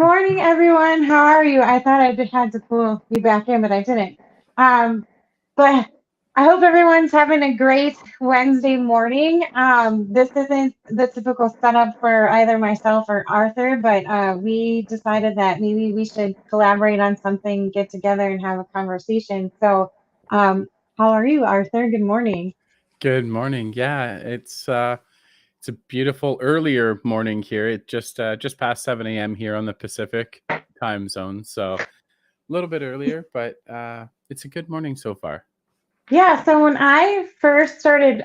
morning, everyone. How are you? I thought I had to pull you back in, but I didn't. Um, but I hope everyone's having a great Wednesday morning. This isn't the typical setup for either myself or Arthur, but we decided that maybe we should collaborate on something, get together, and have a conversation. So, how are you, Arthur? Good morning. Good morning. Yeah, it's a beautiful earlier morning here. It just past 7 a.m. here on the Pacific time zone. So a little bit earlier, but it's a good morning so far. Yeah, so when I first started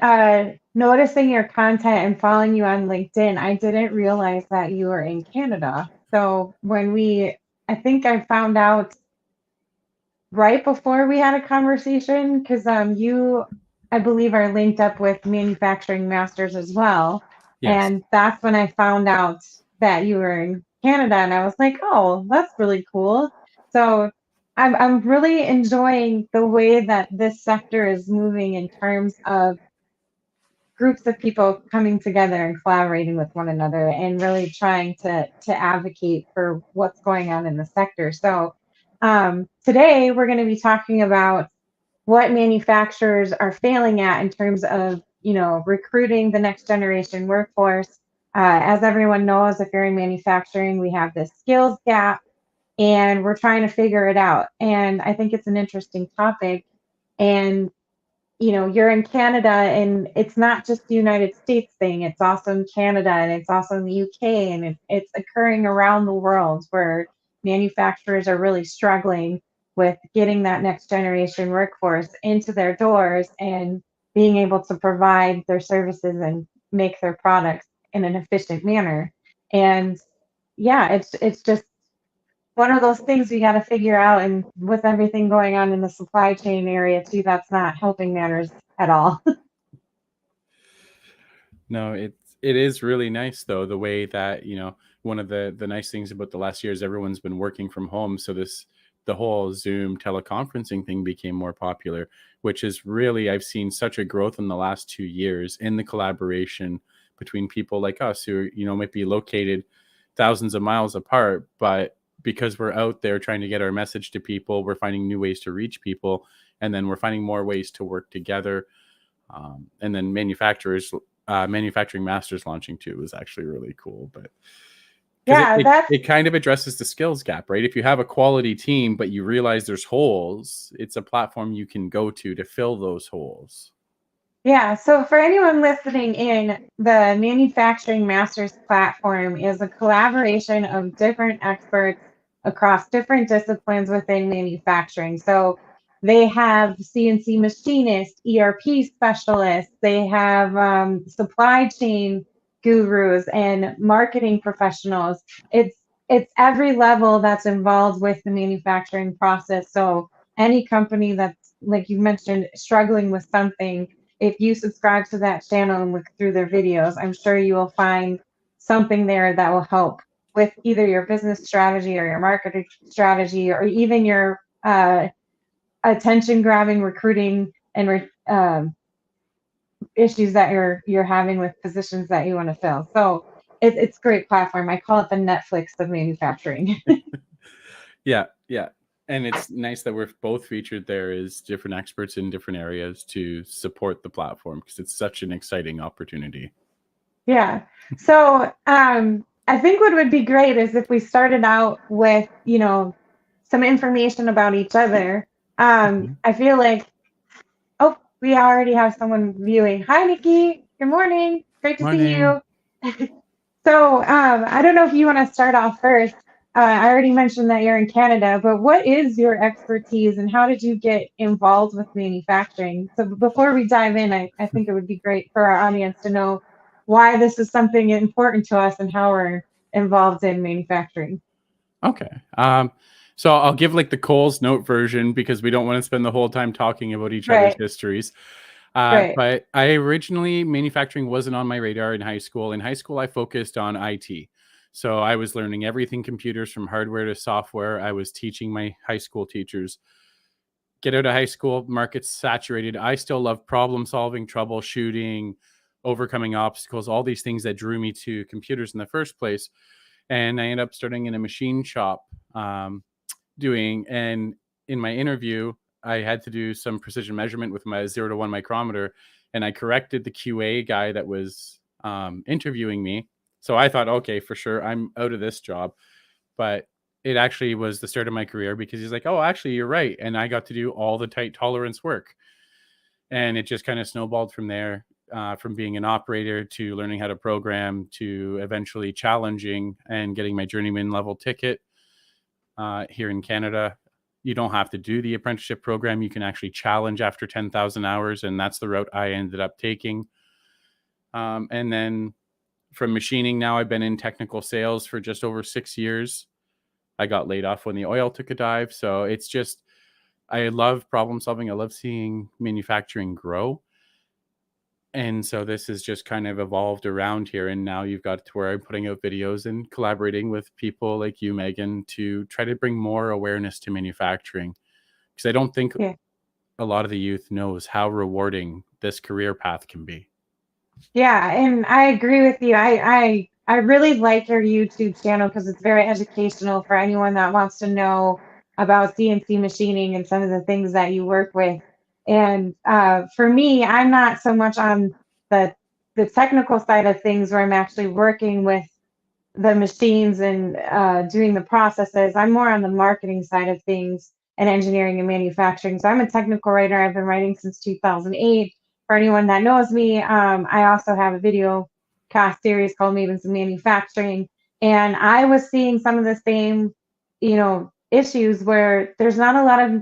noticing your content and following you on LinkedIn, I didn't realize that you were in Canada. So I think I found out right before we had a conversation because I believe, are linked up with Manufacturing Masters as well. Yes. And that's when I found out that you were in Canada, and I was like, oh, that's really cool. So I'm really enjoying the way that this sector is moving in terms of groups of people coming together and collaborating with one another and really trying to advocate for what's going on in the sector. So today we're going to be talking about what manufacturers are failing at in terms of recruiting the next generation workforce. As everyone knows, if you're in manufacturing, we have this skills gap, and we're trying to figure it out. And I think it's an interesting topic. And you're in Canada, and it's not just the United States thing, it's also in Canada, and it's also in the UK, and it's occurring around the world where manufacturers are really struggling with getting that next generation workforce into their doors and being able to provide their services and make their products in an efficient manner. And yeah, it's just one of those things we got to figure out. And with everything going on in the supply chain area too, that's not helping matters at all. No, it is really nice though, the way that, one of the nice things about the last year is everyone's been working from home. So the whole Zoom teleconferencing thing became more popular, which is really, I've seen such a growth in the last 2 years in the collaboration between people like us who, might be located thousands of miles apart, but because we're out there trying to get our message to people, we're finding new ways to reach people, and then we're finding more ways to work together. And then manufacturing masters launching too was actually really cool, but because Yeah, that's it kind of addresses the skills gap, right? If you have a quality team but you realize there's holes, it's a platform you can go to fill those holes. Yeah, so for anyone listening in, the Manufacturing Masters platform is a collaboration of different experts across different disciplines within manufacturing. So they have CNC machinists, ERP specialists, they have supply chain gurus and marketing professionals. It's every level that's involved with the manufacturing process. So any company that's, like you mentioned, struggling with something, if you subscribe to that channel and look through their videos, I'm sure you will find something there that will help with either your business strategy or your marketing strategy, or even your attention grabbing recruiting and issues that you're having with positions that you want to fill. So it's a great platform. I call it the Netflix of manufacturing. Yeah, and it's nice that we're both featured there as different experts in different areas to support the platform, because it's such an exciting opportunity. Yeah. So I think what would be great is if we started out with, some information about each other. Mhm. I feel like, oh, we already have someone viewing. Hi, Nikki. Good morning. Great to see Morning. you. So I don't know if you want to start off first. I already mentioned that you're in Canada, but what is your expertise and how did you get involved with manufacturing? So before we dive in, I think it would be great for our audience to know why this is something important to us and how we're involved in manufacturing. Okay. So I'll give like the Coles Note version because we don't want to spend the whole time talking about each other's Right, histories. right. But manufacturing wasn't on my radar in high school. In high school, I focused on IT. So I was learning everything computers, from hardware to software. I was teaching my high school teachers. Get out of high school, market's saturated. I still love problem solving, troubleshooting, overcoming obstacles, all these things that drew me to computers in the first place. and I ended up starting in a machine shop, and in my interview, I had to do some precision measurement with my 0 to 1 micrometer, and I corrected the QA guy that was interviewing me. So I thought, okay, for sure, I'm out of this job. But it actually was the start of my career, because he's like, oh, actually, you're right. And I got to do all the tight tolerance work. And it just kind of snowballed from there, from being an operator to learning how to program to eventually challenging and getting my journeyman level ticket here in Canada. You don't have to do the apprenticeship program. You can actually challenge after 10,000 hours. And that's the route I ended up taking. And then from machining, now I've been in technical sales for just over 6 years. I got laid off when the oil took a dive. So it's just, I love problem solving. I love seeing manufacturing grow. And so this has just kind of evolved around here. And now you've got to where I'm putting out videos and collaborating with people like you, Megan, to try to bring more awareness to manufacturing. Because I don't think Yeah. a lot of the youth knows how rewarding this career path can be. Yeah, and I agree with you. I really like your YouTube channel because it's very educational for anyone that wants to know about CNC machining and some of the things that you work with. And for me, I'm not so much on the technical side of things where I'm actually working with the machines and doing the processes. I'm more on the marketing side of things and engineering and manufacturing. So I'm a technical writer. I've been writing since 2008. For anyone that knows me, I also have a video cast series called Mavens of Manufacturing. And I was seeing some of the same, issues where there's not a lot of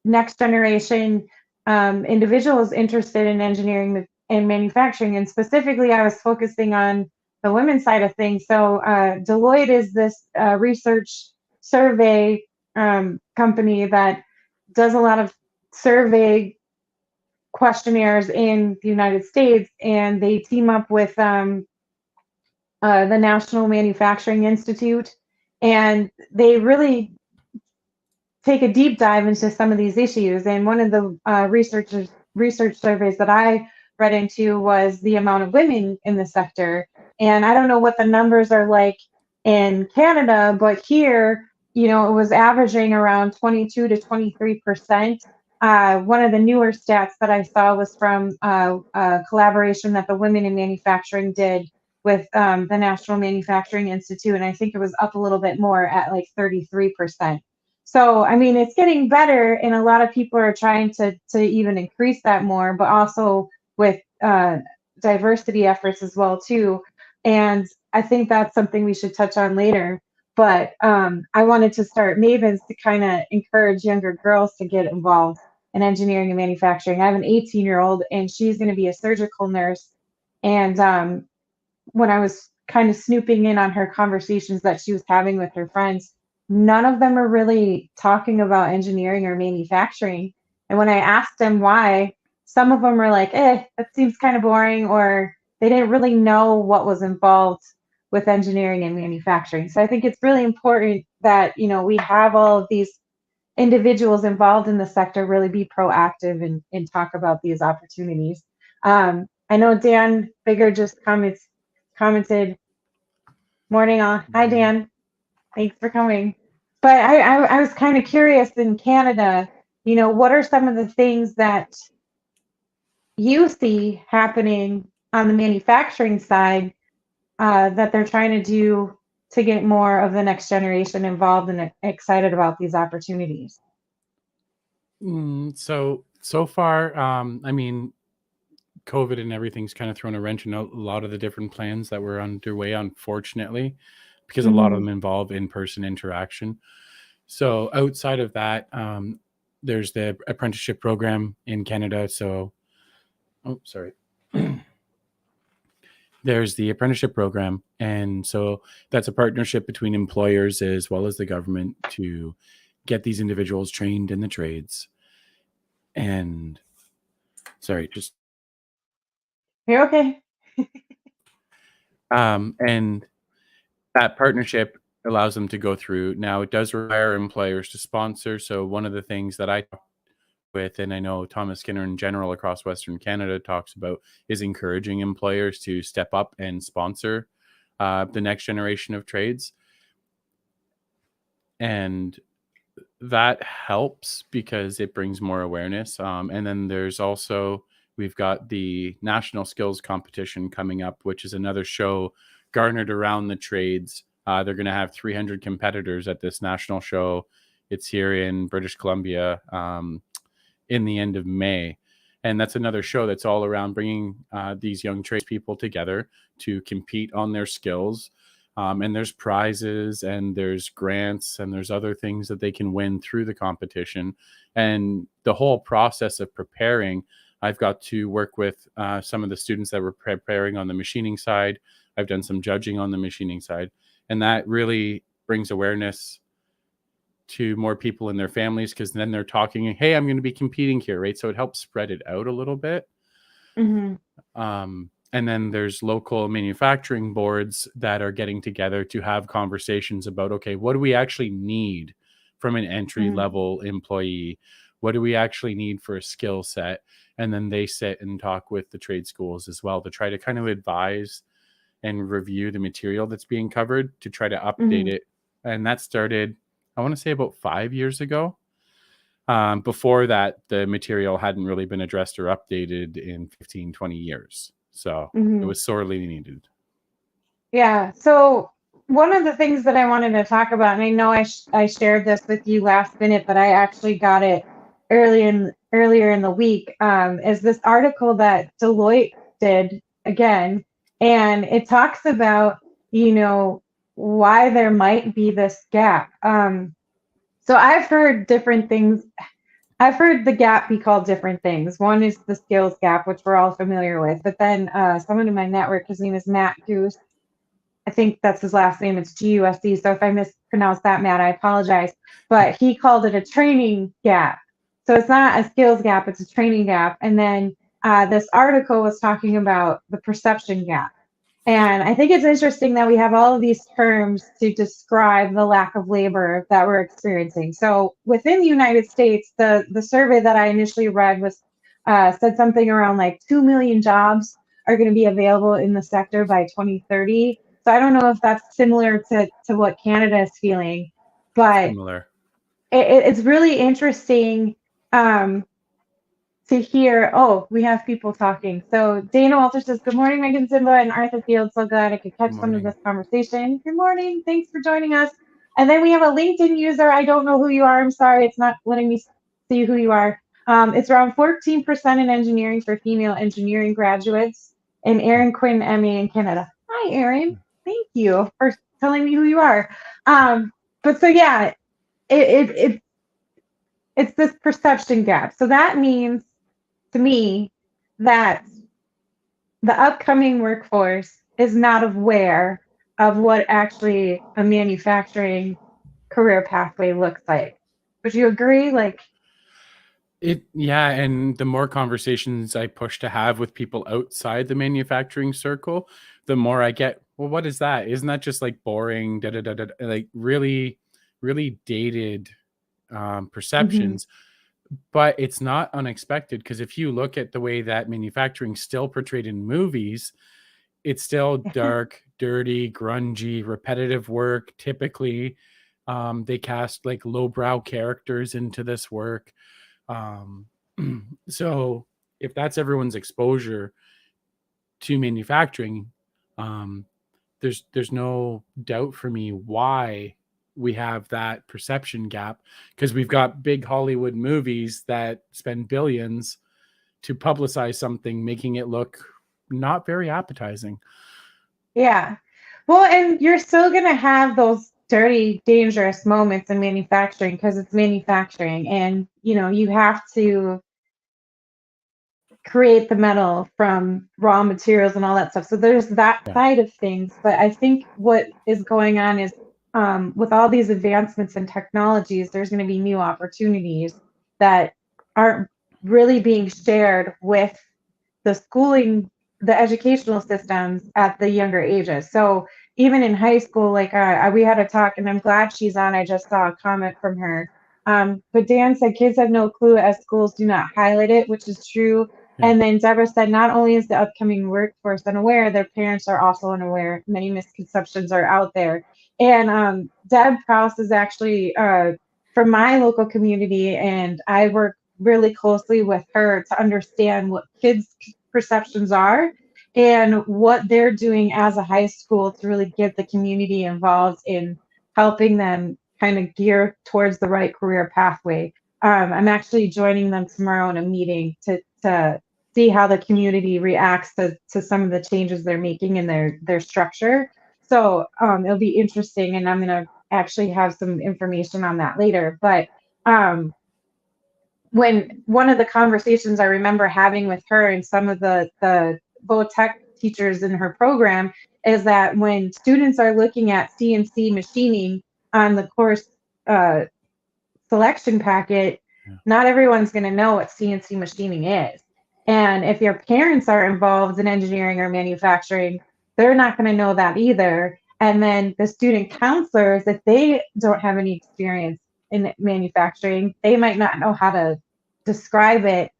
next generation individuals interested in engineering and manufacturing. And specifically, I was focusing on the women's side of things. So Deloitte is this research survey company that does a lot of survey questionnaires in the United States, and they team up with the National Manufacturing Institute, and they really take a deep dive into some of these issues. And one of the research surveys that I read into was the amount of women in the sector. And I don't know what the numbers are like in Canada, but here, it was averaging around 22 to 23%. One of the newer stats that I saw was from a collaboration that the Women in Manufacturing did with the National Manufacturing Institute, and I think it was up a little bit more at like 33%. So, I mean, it's getting better, and a lot of people are trying to even increase that more, but also with diversity efforts as well too. And I think that's something we should touch on later. But I wanted to start Mavens to kind of encourage younger girls to get involved in engineering and manufacturing. I have an 18-year-old, and she's going to be a surgical nurse. And when I was kind of snooping in on her conversations that she was having with her friends, none of them are really talking about engineering or manufacturing. And when I asked them why, some of them were like, that seems kind of boring, or they didn't really know what was involved with engineering and manufacturing. So I think it's really important that, we have all of these individuals involved in the sector really be proactive and talk about these opportunities. I know Dan Bigger just commented, morning all. Hi, Dan. Thanks for coming. But I was kind of curious in Canada, what are some of the things that you see happening on the manufacturing side that they're trying to do to get more of the next generation involved and excited about these opportunities? So far, I mean, COVID and everything's kind of thrown a wrench in a lot of the different plans that were underway, unfortunately, because a lot of Mm-hmm. them involve in-person interaction. So outside of that, there's the apprenticeship program in Canada. So, oh, sorry. There's the apprenticeship program. And so that's a partnership between employers as well as the government to get these individuals trained in the trades. And sorry, just You're okay. and that partnership allows them to go through. Now, it does require employers to sponsor. So one of the things that I talk with, and I know Thomas Skinner in general across Western Canada talks about, is encouraging employers to step up and sponsor the next generation of trades. and that helps because it brings more awareness. And then there's also, we've got the national skills competition coming up, which is another show garnered around the trades. They're going to have 300 competitors at this national show. It's here in British Columbia in the end of May. And that's another show that's all around bringing these young tradespeople together to compete on their skills. And there's prizes and there's grants and there's other things that they can win through the competition. And the whole process of preparing, I've got to work with some of the students that were preparing on the machining side. I've done some judging on the machining side. And that really brings awareness to more people and their families, because then they're talking, hey, I'm going to be competing here, right? So it helps spread it out a little bit. Mm-hmm. And then there's local manufacturing boards that are getting together to have conversations about, okay, what do we actually need from an entry level employee? What do we actually need for a skill set? And then they sit and talk with the trade schools as well to try to kind of advise and review the material that's being covered to try to update it. And that started, I want to say, about 5 years ago. Before that, the material hadn't really been addressed or updated in 15, 20 years. So it was sorely needed. Yeah. So one of the things that I wanted to talk about, and I know I shared this with you last minute, but I actually got it earlier in the week, is this article that Deloitte did again, and it talks about, why there might be this gap. So I've heard different things. I've heard the gap be called different things. One is the skills gap, which we're all familiar with. But then someone in my network, his name is Matt Goose. I think that's his last name. It's GUSD. So if I mispronounced that, Matt, I apologize. But he called it a training gap. So it's not a skills gap, it's a training gap. And then this article was talking about the perception gap. And I think it's interesting that we have all of these terms to describe the lack of labor that we're experiencing. So within the United States, the survey that I initially read was said something around like 2 million jobs are going to be available in the sector by 2030. So I don't know if that's similar to what Canada is feeling, but Similar. it's really interesting to hear. Oh, we have people talking. So Dana Walter says, "Good morning, Meaghan Ziemba and Arthur Field. So glad I could catch some of this conversation. Good morning. Thanks for joining us." And then we have a LinkedIn user. I don't know who you are. I'm sorry. It's not letting me see who you are. It's around 14% in engineering for female engineering graduates. And Erin Quinn, MA in Canada. Hi, Erin. Thank you for telling me who you are. But so, yeah, it's this perception gap. So that means to me that the upcoming workforce is not aware of what actually a manufacturing career pathway looks like. Would you agree? Yeah, and the more conversations I push to have with people outside the manufacturing circle, the more I get, well, what is that? Isn't that just like boring, like really, really dated perceptions? But it's not unexpected, because if you look at the way that manufacturing still portrayed in movies, it's still dark, dirty, grungy, repetitive work. Typically, they cast like lowbrow characters into this work. So if that's everyone's exposure to manufacturing, there's no doubt for me why we have that perception gap, because we've got big Hollywood movies that spend billions to publicize something, making it look not very appetizing. Yeah. Well, and you're still going to have those dirty, dangerous moments in manufacturing because it's manufacturing. And, you have to create the metal from raw materials and all that stuff. So there's that side of things. But I think what is going on is with all these advancements in technologies, there's going to be new opportunities that aren't really being shared with the schooling, the educational systems at the younger ages. So even in high school, like we had a talk, and I'm glad she's on. I just saw a comment from her. But Dan said kids have no clue as schools do not highlight it, which is true. And then Deborah said, not only is the upcoming workforce unaware, their parents are also unaware. Many misconceptions are out there. And Deb Prouse is actually from my local community, and I work really closely with her to understand what kids' perceptions are and what they're doing as a high school to really get the community involved in helping them kind of gear towards the right career pathway. I'm actually joining them tomorrow in a meeting to see how the community reacts to some of the changes they're making in their structure. So it'll be interesting, and I'm going to actually have some information on that later. But when one of the conversations I remember having with her and some of the vo-tech teachers in her program is that when students are looking at CNC machining on the course uh, selection packet, Yeah. not everyone's going to know what CNC machining is. And if your parents are involved in engineering or manufacturing, they're not going to know that either. And then the student counselors, if they don't have any experience in manufacturing, they might not know how to describe it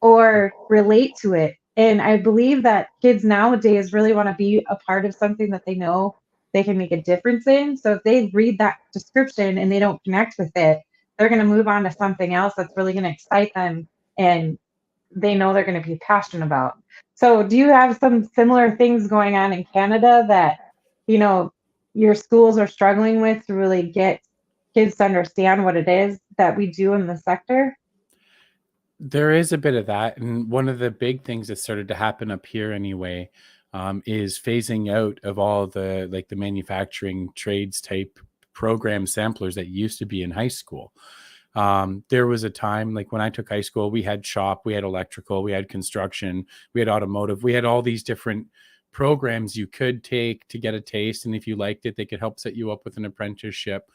or relate to it. And I believe that kids nowadays really want to be a part of something that they know they can make a difference in. So if they read that description and they don't connect with it, they're going to move on to something else that's really going to excite them and they know they're going to be passionate about. So, do you have some similar things going on in Canada that, you know, your schools are struggling with to really get kids to understand what it is that we do in the sector? There is a bit of that, and one of the big things that started to happen up here anyway, is phasing out of all the like the manufacturing trades type program samplers that used to be in high school. There was a time like when I took high school, we had shop, we had electrical, we had construction, we had automotive, we had all these different programs you could take to get a taste, and if you liked it, they could help set you up with an apprenticeship.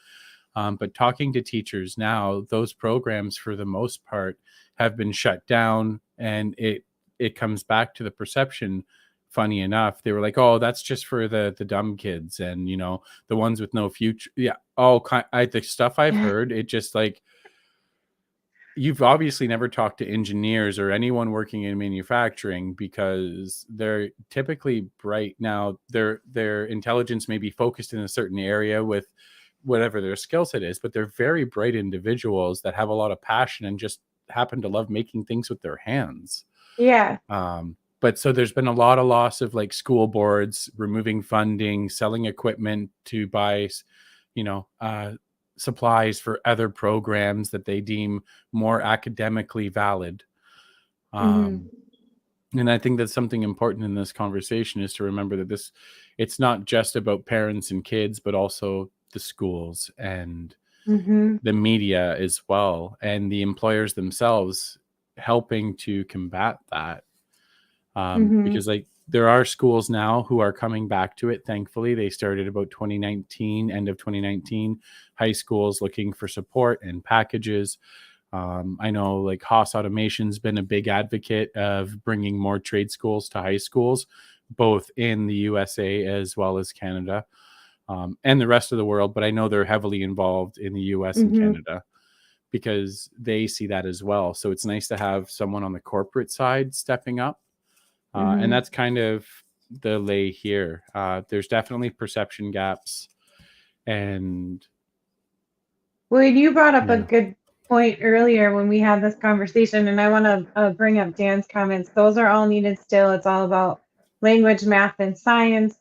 But talking to teachers now, those programs for the most part have been shut down, and it comes back to the perception. Funny enough, they were like, "Oh, that's just for the dumb kids, and the ones with no future." Yeah, the stuff I've heard, it just like you've obviously never talked to engineers or anyone working in manufacturing because they're typically bright. Now their intelligence may be focused in a certain area with whatever their skill set is, but they're very bright individuals that have a lot of passion and just happen to love making things with their hands. Yeah. But so there's been a lot of loss of like school boards removing funding, selling equipment to buy, you know, supplies for other programs that they deem more academically valid. Hmm. And I think that's something important in this conversation is to remember that it's not just about parents and kids, but also the schools and Hmm. the media as well, and the employers themselves helping to combat that. Hmm. Because like there are schools now who are coming back to it. Thankfully, they started about 2019, end of 2019, high schools looking for support and packages. I know like Haas Automation's been a big advocate of bringing more trade schools to high schools, both in the USA as well as Canada, and the rest of the world. But I know they're heavily involved in the US and Hmm. Canada because they see that as well. So it's nice to have someone on the corporate side stepping up. And Hmm. that's kind of the lay here. There's definitely perception gaps. And Well, you brought up a yeah, good point earlier when we had this conversation, and I want to bring up Dan's comments. Those are all needed still. It's all about language, math, and science.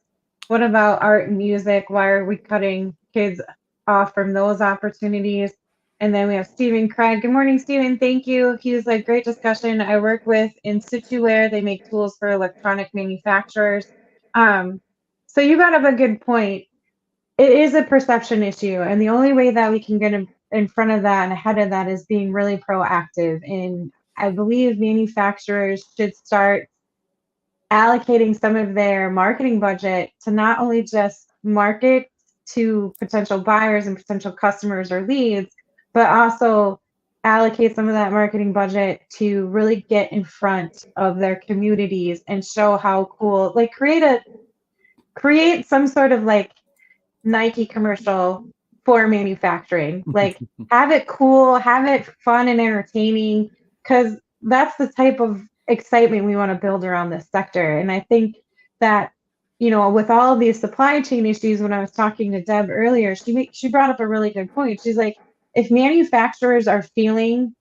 What about art and music? Why are we cutting kids off from those opportunities? And then we have Stephen Craig. Good morning, Stephen. Thank you. He's a great discussion. I work with Instituware. They make tools for electronic manufacturers. Um, so you brought up a good point. It is a perception issue, and the only way that we can get in front of that and ahead of that is being really proactive. And I believe manufacturers should start allocating some of their marketing budget to not only just market to potential buyers and potential customers or leads, but also allocate some of that marketing budget to really get in front of their communities and show how cool, like create some sort of like Nike commercial for manufacturing. Like, have it cool, have it fun and entertaining, because that's the type of excitement we want to build around this sector. And I think that with all these supply chain issues, when I was talking to Deb earlier, she brought up a really good point. She's like, if manufacturers are feeling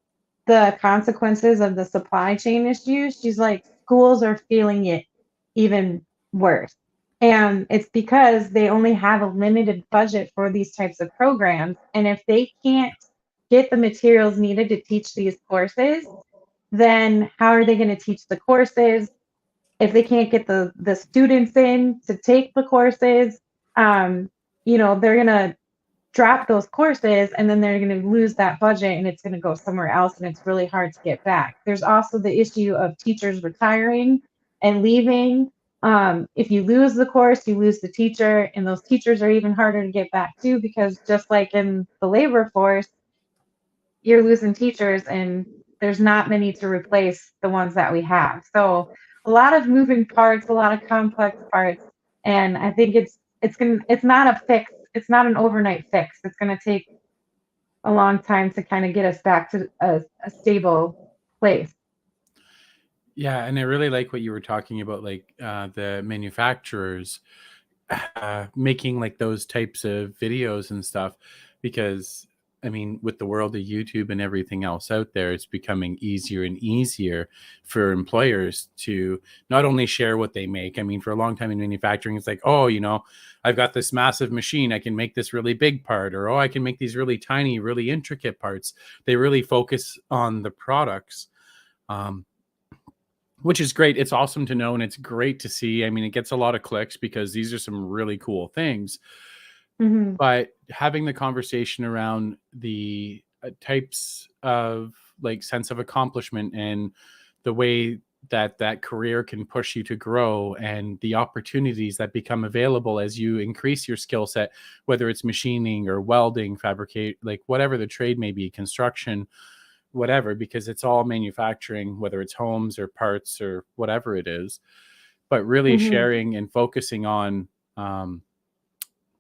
the consequences of the supply chain issues, she's like, schools are feeling it even worse. And it's because they only have a limited budget for these types of programs. And if they can't get the materials needed to teach these courses, then how are they going to teach the courses? If they can't get the students in to take the courses, um, they're going to drop those courses and then they're going to lose that budget and it's going to go somewhere else and it's really hard to get back. There's also the issue of teachers retiring and leaving. If you lose the course, you lose the teacher, and those teachers are even harder to get back to because just like in the labor force, you're losing teachers and there's not many to replace the ones that we have. So a lot of moving parts, a lot of complex parts, and I think it's not a fix. It's not an overnight fix. It's going to take a long time to kind of get us back to a stable place. Yeah, and I really like what you were talking about, like the manufacturers making like those types of videos and stuff, because I mean, with the world of YouTube and everything else out there, it's becoming easier and easier for employers to not only share what they make. I mean, for a long time in manufacturing, it's like, oh, I've got this massive machine, I can make this really big part, or oh, I can make these really tiny, really intricate parts. They really focus on the products. Um, which is great. It's awesome to know, and it's great to see. I mean, it gets a lot of clicks because these are some really cool things. Mm-hmm. But having the conversation around the types of like sense of accomplishment and the way that that career can push you to grow and the opportunities that become available as you increase your skill set, whether it's machining or welding, fabricate, like whatever the trade may be, construction, whatever, because it's all manufacturing, whether it's homes or parts or whatever it is, but really Mm-hmm. sharing and focusing on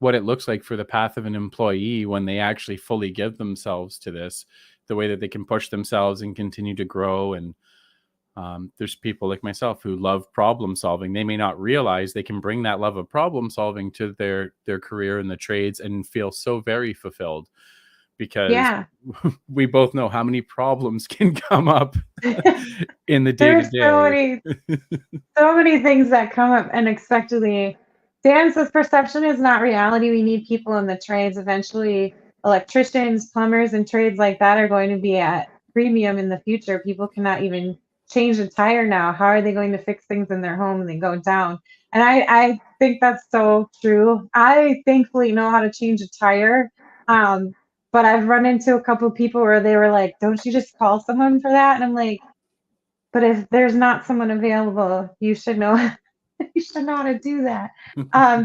what it looks like for the path of an employee when they actually fully give themselves to this, the way that they can push themselves and continue to grow. And there's people like myself who love problem solving. They may not realize they can bring that love of problem solving to their career in the trades and feel so very fulfilled, because Yeah. we both know how many problems can come up in the day to There's day. so many things that come up unexpectedly. Dan says perception is not reality. We need people in the trades. Eventually, electricians, plumbers, and trades like that are going to be at premium in the future. People cannot even change a tire now. How are they going to fix things in their home and they go down? And I think that's so true. I thankfully know how to change a tire. Um, but I've run into a couple of people where they were like, don't you just call someone for that? And I'm like, but if there's not someone available, you should know you should know how to do that.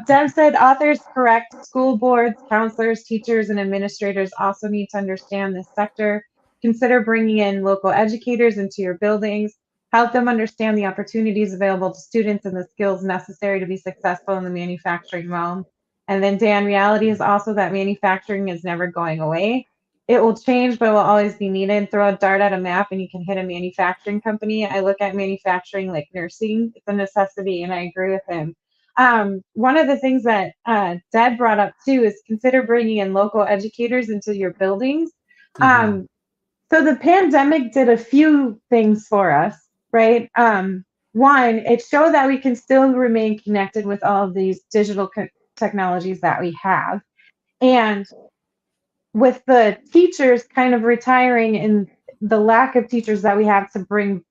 Deb said authors correct. School boards, counselors, teachers, and administrators also need to understand this sector. Consider bringing in local educators into your buildings. Help them understand the opportunities available to students and the skills necessary to be successful in the manufacturing realm. And then, Dan, reality is also that manufacturing is never going away. It will change, but it will always be needed. Throw a dart at a map and you can hit a manufacturing company. I look at manufacturing like nursing. It's a necessity, and I agree with him. One of the things that Deb brought up too is consider bringing in local educators into your buildings. Mhm. So the pandemic did a few things for us, right? One, it showed that we can still remain connected with all of these digital technologies that we have. And with the teachers kind of retiring and the lack of teachers that we have to bring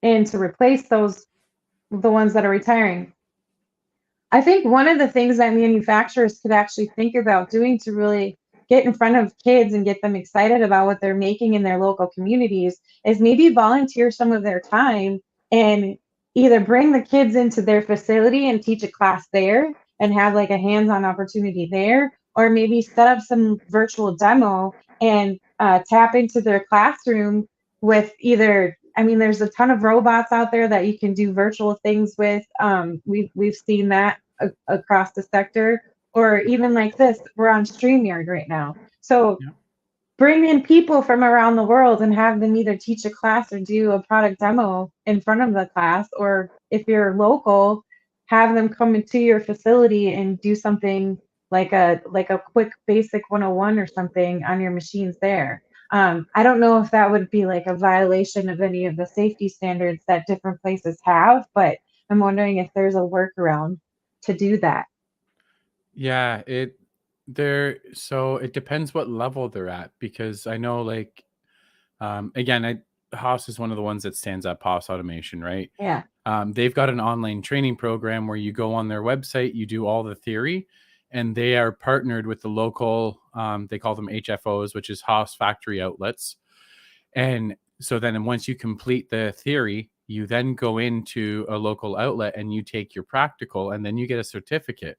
in to replace the ones that are retiring, I think one of the things that manufacturers could actually think about doing to really get in front of kids and get them excited about what they're making in their local communities is maybe volunteer some of their time and either bring the kids into their facility and teach a class there and have like a hands-on opportunity there, or maybe set up some virtual demo and tap into their classroom with either, I mean, there's a ton of robots out there that you can do virtual things with. We've seen that across the sector, or even like this, we're on StreamYard right now. So Yep. bring in people from around the world and have them either teach a class or do a product demo in front of the class, or if you're local, have them come into your facility and do something like a quick basic 101 or something on your machines there. I don't know if that would be like a violation of any of the safety standards that different places have, but I'm wondering if there's a workaround to do that. Yeah, so it depends what level they're at, because I know, like, again, Haas is one of the ones that stands up, Haas Automation, right? Yeah. They've got an online training program where you go on their website, you do all the theory, and they are partnered with the local, they call them HFOs, which is Haas factory outlets. And so then once you complete the theory, you then go into a local outlet and you take your practical, and then you get a certificate,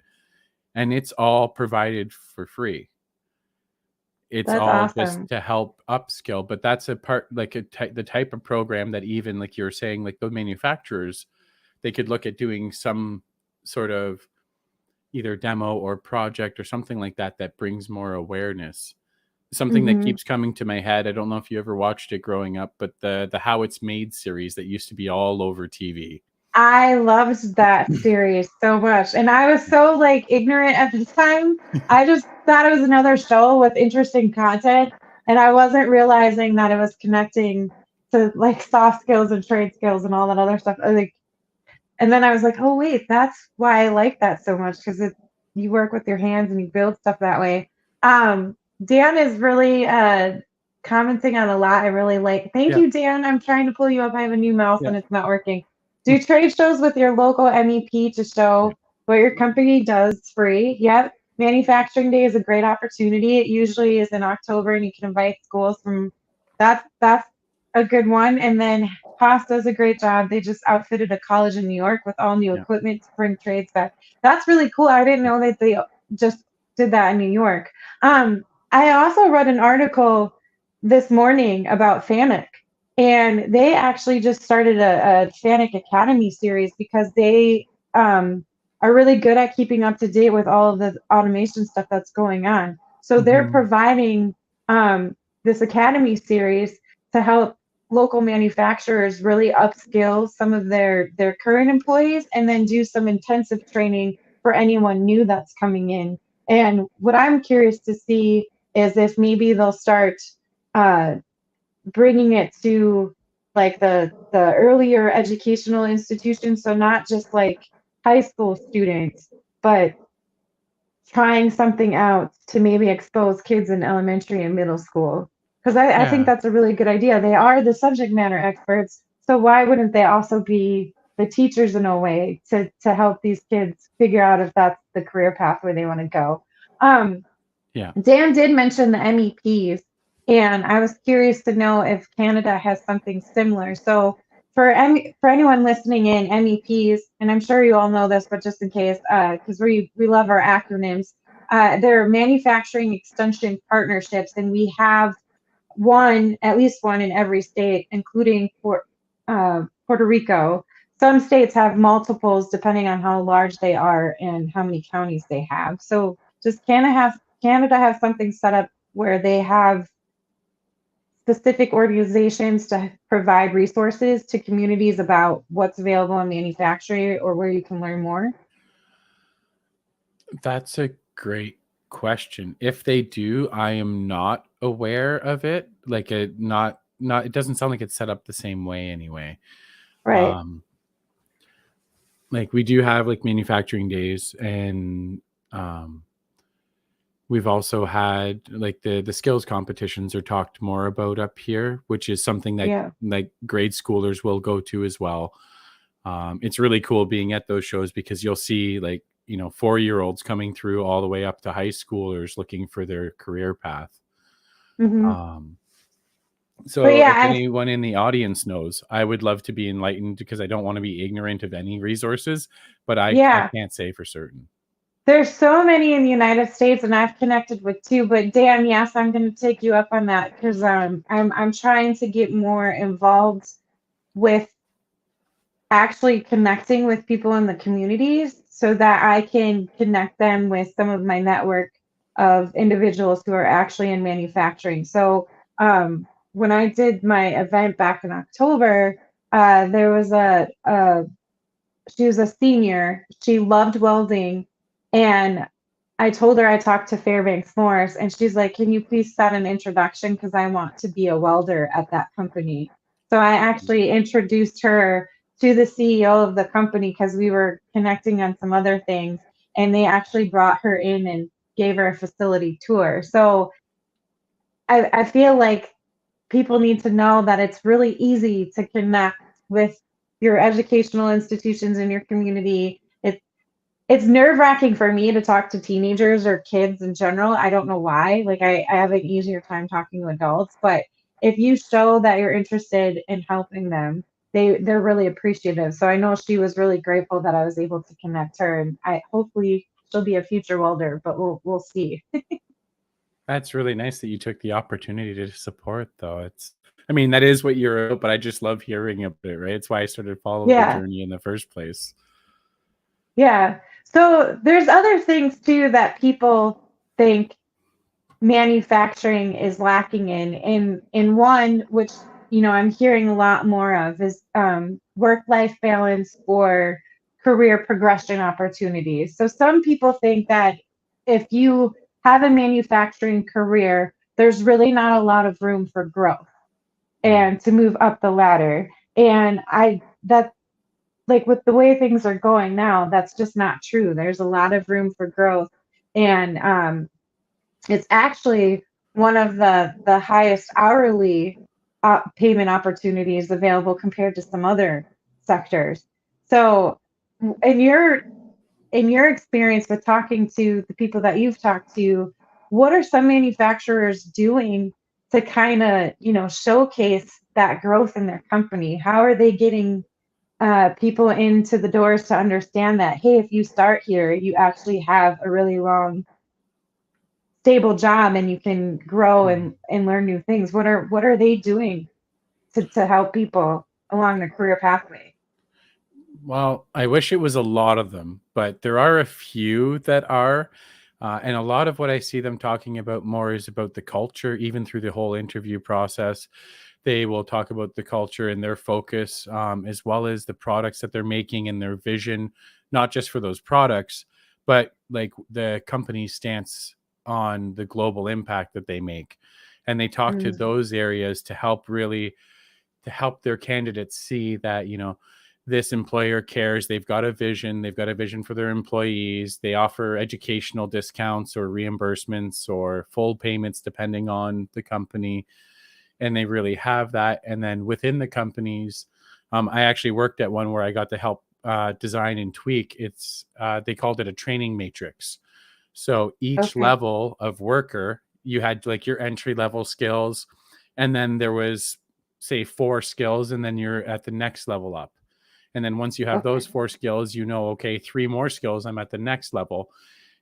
and it's all provided for free. It's That's all just awesome. to help upskill, but that's a part, like the type of program that, even like you were saying, like the manufacturers, they could look at doing some sort of either demo or project or something like that that brings more awareness. Something that Hmm. keeps coming to my head, I don't know if you ever watched it growing up, but the How It's Made series that used to be all over TV. I loved that series so much. And I was so like ignorant at the time. I just thought it was another show with interesting content. And I wasn't realizing that it was connecting to like soft skills and trade skills and all that other stuff. Like, and then I was like, oh wait, that's why I like that so much, because it you work with your hands and you build stuff that way. Dan is really commenting on a lot. I really like. Thank Yeah, you, Dan. I'm trying to pull you up. I have a new mouse yeah, and it's not working. Do trade shows with your local MEP to show yeah, what your company does free. Yep. Manufacturing Day is a great opportunity. It usually is in October, and you can invite schools from that's a good one. And then Haas does a great job. They just outfitted a college in New York with all new yeah, equipment to bring trades back. That's really cool. I didn't know that they just did that in New York. I also read an article this morning about FANUC, and they actually just started a FANUC Academy series because they are really good at keeping up to date with all of the automation stuff that's going on. So they're hmm, providing this Academy series to help local manufacturers really upskill some of their current employees, and then do some intensive training for anyone new that's coming in. And what I'm curious to see is if maybe they'll start uh, bringing it to like the earlier educational institutions, so not just like high school students, but trying something out to maybe expose kids in elementary and middle school. Because I think yeah, that's a really good idea. They are the subject matter experts, so why wouldn't they also be the teachers in a way to help these kids figure out if that's the career pathway they want to go? Um, yeah. Dan did mention the MEPs, and I was curious to know if Canada has something similar. So for anyone listening in, MEPs, and I'm sure you all know this, but just in case, because we love our acronyms, they're manufacturing extension partnerships, and we have one, at least one in every state, including Puerto Rico. Some states have multiples depending on how large they are and how many counties they have. So does Canada have something set up where they have specific organizations to provide resources to communities about what's available in manufacturing or where you can learn more? That's a great question. If they do, I am not aware of it. Like, not it doesn't sound like it's set up the same way anyway. Right. Um, like, we do have like manufacturing days, and um, we've also had like the skills competitions are talked more about up here, which is something that Yeah. like grade schoolers will go to as well. It's really cool being at those shows, because you'll see, like, 4-year-olds coming through all the way up to high schoolers looking for their career path. Hmm. Um, But so yeah, if anyone in the audience knows, I would love to be enlightened, because I don't want to be ignorant of any resources, but I yeah, can't say for certain. there's so many in the United States, and I've connected with two. But Dan, yes, I'm going to take you up on that because I'm trying to get more involved with actually connecting with people in the communities so that I can connect them with some of my network of individuals who are actually in manufacturing. So when I did my event back in October, there was a she was a senior. She loved welding, and I told her I talked to Fairbanks Morse, and she's like, "Can you please set an introduction because I want to be a welder at that company." So I actually introduced her to the CEO of the company because we were connecting on some other things, and they actually brought her in and gave her a facility tour. So I feel like people need to know that it's really easy to connect with your educational institutions in your community. It's nerve-wracking for me to talk to teenagers or kids in general. I don't know why. Like I have an easier time talking to adults, but if you show that you're interested in helping them, they're really appreciative. So I know she was really grateful that I was able to connect her, and I hopefully she'll be a future welder, but we'll see. That's really nice that you took the opportunity to support, though. I mean, that is what you're about, but I just love hearing about it, right? It's why I started following the Yeah. journey in the first place. Yeah. So there's other things too that people think manufacturing is lacking in. In one, which I'm hearing a lot more of, is work-life balance or career progression opportunities. So some people think that if you have a manufacturing career, there's really not a lot of room for growth Mm. and to move up the ladder. And I that like with the way things are going now, that's just not true. There's a lot of room for growth, and it's actually one of the highest hourly payment opportunities available compared to some other sectors. So, in your experience with talking to the people that you've talked to, what are some manufacturers doing to kind of showcase that growth in their company? How are they getting people into the doors to understand that, hey, if you start here, you actually have a really long, stable job and you can grow Mm. and learn new things? What are they doing to help people along the career pathway? Well, I wish it was a lot of them, but there are a few that are. And a lot of what I see them talking about more is about the culture, even through the whole interview process. They will talk about the culture and their focus, as well as the products that they're making and their vision, not just for those products, but like the company's stance on the global impact that they make. And they talk to Mm, those areas to help their candidates see that, this employer cares. They've got a vision. They've got a vision for their employees. They offer educational discounts or reimbursements or full payments depending on the company, and they really have that. And then within the companies, I actually worked at one where I got to help design and tweak. They called it a training matrix. So each okay. level of worker, you had like your entry level skills, and then there was, say, 4 skills, and then you're at the next level up. And then once you have Okay. those 4 skills, okay, 3 more skills, I'm at the next level.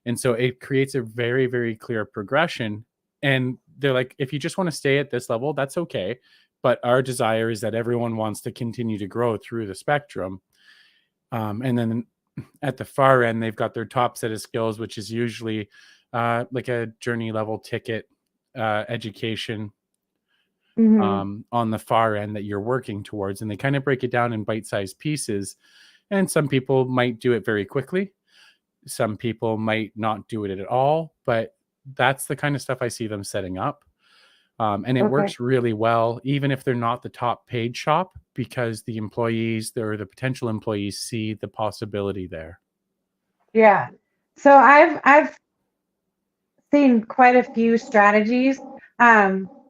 And so it creates a very, very clear progression. And they're like, if you just want to stay at this level, that's okay. But our desire is that everyone wants to continue to grow through the spectrum. And then at the far end, they've got their top set of skills, which is usually like a journey level ticket education Hmm. on the far end that you're working towards. And they kind of break it down in bite sized pieces. And some people might do it very quickly. Some people might not do it at all, but that's the kind of stuff I see them setting up. And it Okay. works really well, even if they're not the top paid shop, because the employees or the potential employees see the possibility there. Yeah. So I've seen quite a few strategies.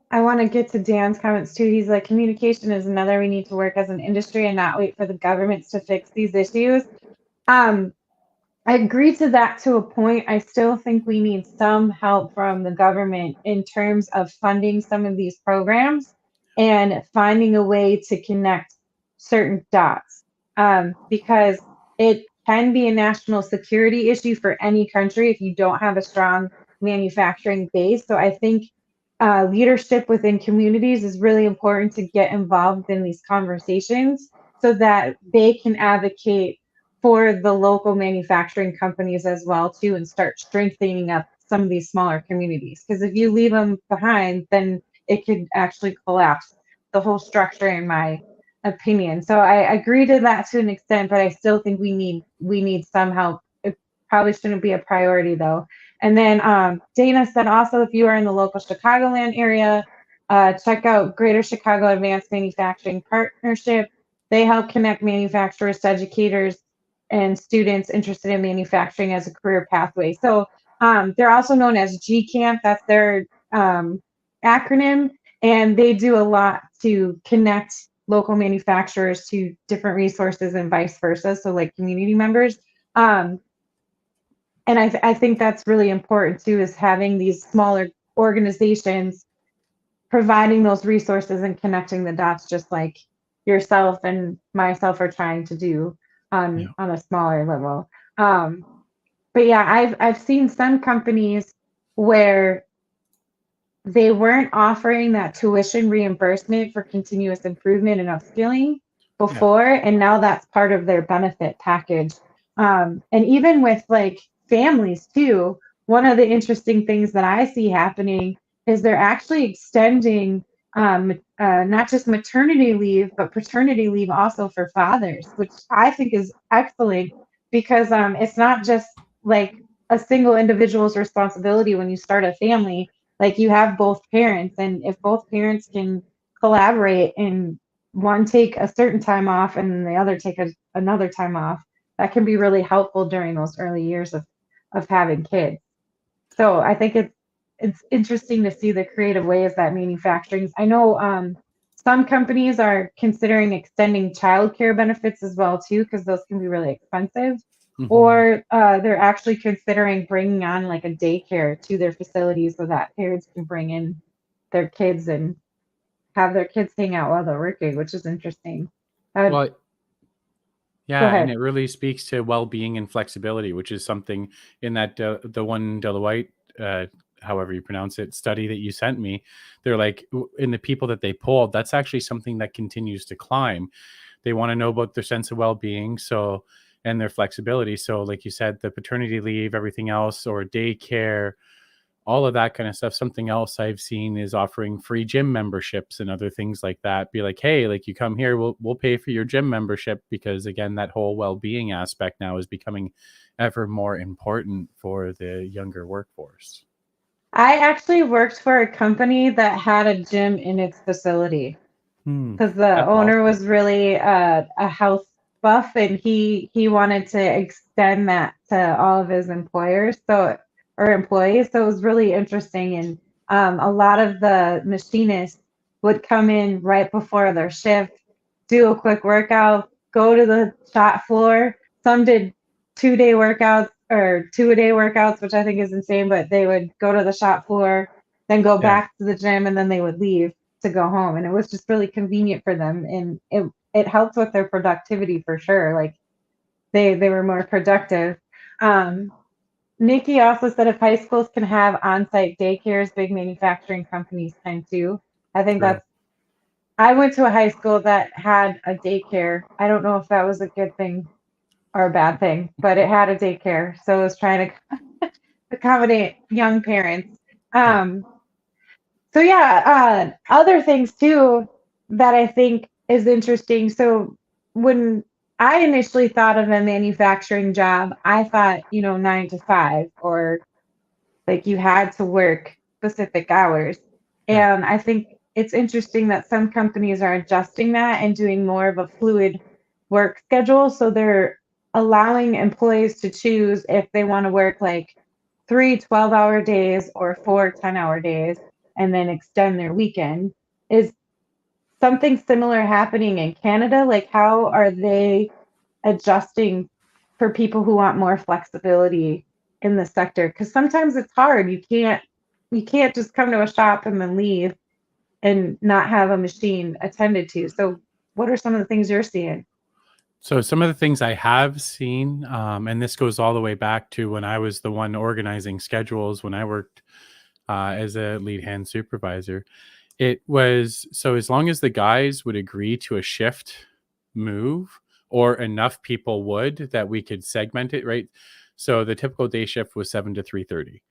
I want to get to Dan's comments too. He's like, communication is another, we need to work as an industry and not wait for the governments to fix these issues. Um, I agree to that to a point. I still think we need some help from the government in terms of funding some of these programs and finding a way to connect certain dots, because it can be a national security issue for any country if you don't have a strong manufacturing base. So I think leadership within communities is really important to get involved in these conversations so that they can advocate for the local manufacturing companies as well too, and start strengthening up some of these smaller communities, because if you leave them behind, then it could actually collapse the whole structure, in my opinion. So I agree to that to an extent, but I still think we need some help. It probably shouldn't be a priority though. And then Dana said also if you are in the local Chicagoland area, check out Greater Chicago Advanced Manufacturing Partnership. They help connect manufacturers to educators and students interested in manufacturing as a career pathway. So they're also known as GCAMP. That's their acronym, and they do a lot to connect local manufacturers to different resources and vice versa. So like community members. Um, and I think that's really important too, is having these smaller organizations providing those resources and connecting the dots, just like yourself and myself are trying to do Yeah. on a smaller level. Um, but yeah, I've seen some companies where they weren't offering that tuition reimbursement for continuous improvement and upskilling Yeah. before, and now that's part of their benefit package. And even with like families too, one of the interesting things that I see happening is they're actually extending not just maternity leave, but paternity leave also for fathers, which I think is excellent because it's not just like a single individual's responsibility when you start a family. Like you have both parents, and if both parents can collaborate and one take a certain time off and the other take another time off, that can be really helpful during those early years of having kids. So I think it's interesting to see the creative ways that manufacturing. I know some companies are considering extending childcare benefits as well too, because those can be really expensive. Hmm. Or they're actually considering bringing on like a daycare to their facilities so that parents can bring in their kids and have their kids hang out while they're working, which is interesting. Go Well, yeah, and ahead. it really speaks to well-being and flexibility, which is something in that the one Deloitte, however you pronounce it, study that you sent me. They're like in the people that they polled, that's actually something that continues to climb. They want to know about their sense of well-being, so and their flexibility. So, like you said, the paternity leave, everything else, or daycare, all of that kind of stuff. Something else I've seen is offering free gym memberships and other things like that. Be like, hey, like you come here, we'll pay for your gym membership, because again, that whole well-being aspect now is becoming ever more important for the younger workforce. I actually worked for a company that had a gym in its facility, Hmm. because the That's owner awesome. was really a health buff, and he wanted to extend that to all of his employers, so or employees. So it was really interesting, and a lot of the machinists would come in right before their shift, do a quick workout, go to the shop floor. Some did 2 day workouts or 2 a day workouts, which I think is insane, but they would go to the shop floor, then go Yeah. back to the gym, and then they would leave to go home, and it was just really convenient for them, and it helped with their productivity for sure. Like they were more productive. um Nikki also said if high schools can have on-site daycares, big manufacturing companies can too. I think True. that's I went to a high school that had a daycare. I don't know if that was a good thing or a bad thing, but it had a daycare, so it was trying to accommodate young parents. Yeah. um So yeah, other things too that I think is interesting. So when I initially thought of a manufacturing job, I thought, 9 to 5, or like you had to work specific hours. Yeah. And I think it's interesting that some companies are adjusting that and doing more of a fluid work schedule. So they're allowing employees to choose if they want to work like 3 12-hour days or 4 10-hour days and then extend their weekend. Is something similar happening in Canada? Like, how are they adjusting for people who want more flexibility in the sector? Because sometimes it's hard. You can't just come to a shop and then leave and not have a machine attended to. So what are some of the things you're seeing? So some of the things I have seen, and this goes all the way back to when I was the one organizing schedules when I worked as a lead hand supervisor. It was so as long as the guys would agree to a shift move, or enough people would that we could segment it, right? So the typical day shift was 7 to 3:30.